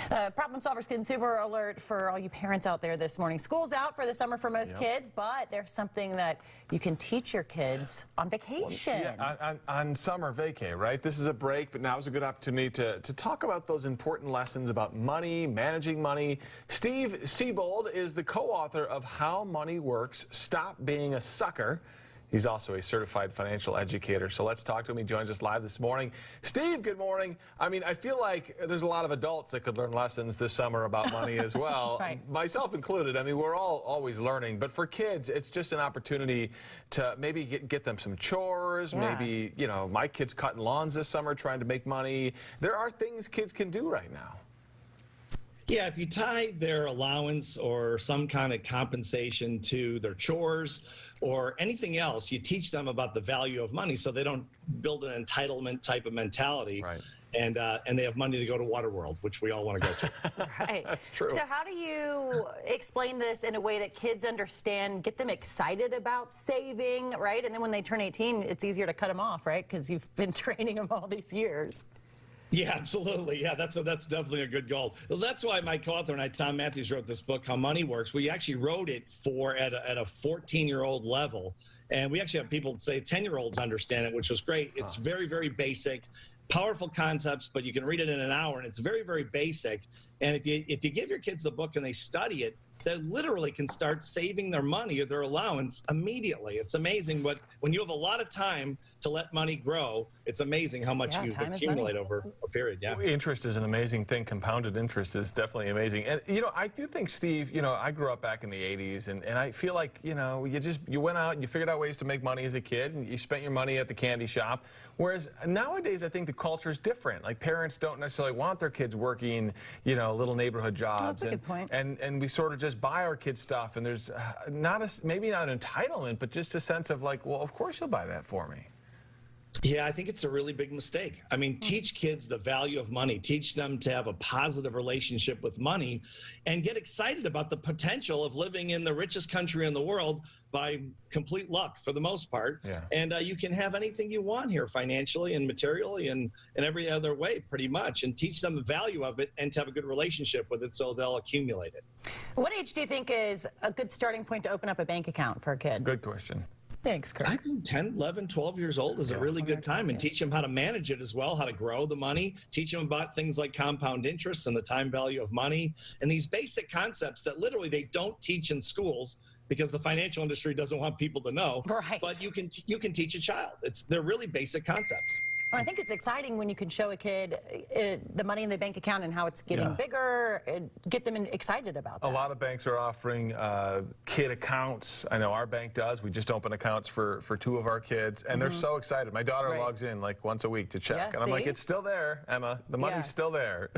Problem Solvers Consumer Alert for all you parents out there this morning. School's out for the summer for most kids, but there's something that you can teach your kids on vacation. On summer vacay, right? This is a break, but now is a good opportunity to talk about those important lessons about money, managing money. Steve Siebold is the co-author of How Money Works, Stop Being a Sucker. He's also a certified financial educator. So let's talk to him. He joins us live this morning. Steve, good morning. I mean, I feel like there's a lot of adults that could learn lessons this summer about money as well, Right. Myself included. I mean, we're all always learning. But for kids, it's just an opportunity to maybe get them some chores. Yeah. Maybe, you know, my kid's cutting lawns this summer trying to make money. There are things kids can do right now. Yeah, if you tie their allowance or some kind of compensation to their chores or anything else, you teach them about the value of money so they don't build an entitlement type of mentality. Right. And they have money to go to Waterworld, which we all want to go to. Right. That's true. So how do you explain this in a way that kids understand, get them excited about saving, right? And then when they turn 18, it's easier to cut them off, right? Because you've been training them all these years. Yeah, absolutely. Yeah, that's definitely a good goal. Well, that's why my co-author and I, Tom Matthews, wrote this book, How Money Works. We actually wrote it at a 14-year-old level. And we actually have people say 10-year-olds understand it, which was great. It's very, very basic, powerful concepts, but you can read it in an hour, and it's very, very basic. And if you give your kids the book and they study it, they literally can start saving their money or their allowance immediately. It's amazing when you have a lot of time to let money grow, it's amazing how much you accumulate over a period. Yeah. Interest is an amazing thing. Compounded interest is definitely amazing. And, you know, I do think, Steve, you know, I grew up back in the 80s, and I feel like, you know, you went out and you figured out ways to make money as a kid, and you spent your money at the candy shop. Whereas nowadays, I think the culture is different. Like, parents don't necessarily want their kids working, you know, little neighborhood jobs. Oh, that's a good point. And we sort of just buy our kids stuff, and there's maybe not an entitlement, but just a sense of like, well, of course you'll buy that for me. Yeah, I think it's a really big mistake. I mean, teach kids the value of money. Teach them to have a positive relationship with money and get excited about the potential of living in the richest country in the world by complete luck for the most part. Yeah. And you can have anything you want here financially and materially and in every other way pretty much, and teach them the value of it and to have a good relationship with it so they'll accumulate it. What age do you think is a good starting point to open up a bank account for a kid? Good question. Thanks, Kirk. I think 10, 11, 12 years old is a really good time, and teach them how to manage it as well, how to grow the money, teach them about things like compound interest and the time value of money, and these basic concepts that literally they don't teach in schools because the financial industry doesn't want people to know. Right. But you can teach a child. They're really basic concepts. Well, I think it's exciting when you can show a kid the money in the bank account and how it's getting bigger, and get them excited about that. A lot of banks are offering kid accounts. I know our bank does. We just open accounts for 2 of our kids, and they're so excited. My daughter logs in like once a week to check, and I'm like, it's still there, Emma. The money's still there.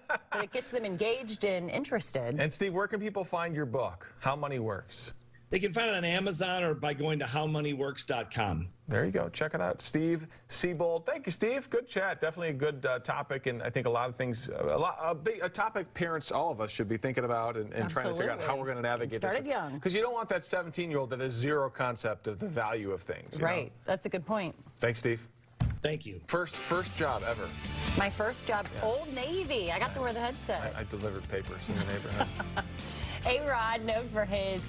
But it gets them engaged and interested. And Steve, where can people find your book, How Money Works? They can find it on Amazon or by going to howmoneyworks.com. There you go. Check it out. Steve Siebold. Thank you, Steve. Good chat. Definitely a good topic, and I think a lot of things, a topic parents, all of us, should be thinking about and trying to figure out how we're going to navigate this. Started young. Because you don't want that 17-year-old that has zero concept of the value of things. Right. know? That's a good point. Thanks, Steve. Thank you. First job ever. My first job, Old Navy. I got to wear the headset. I delivered papers in the neighborhood. A-Rod, known for his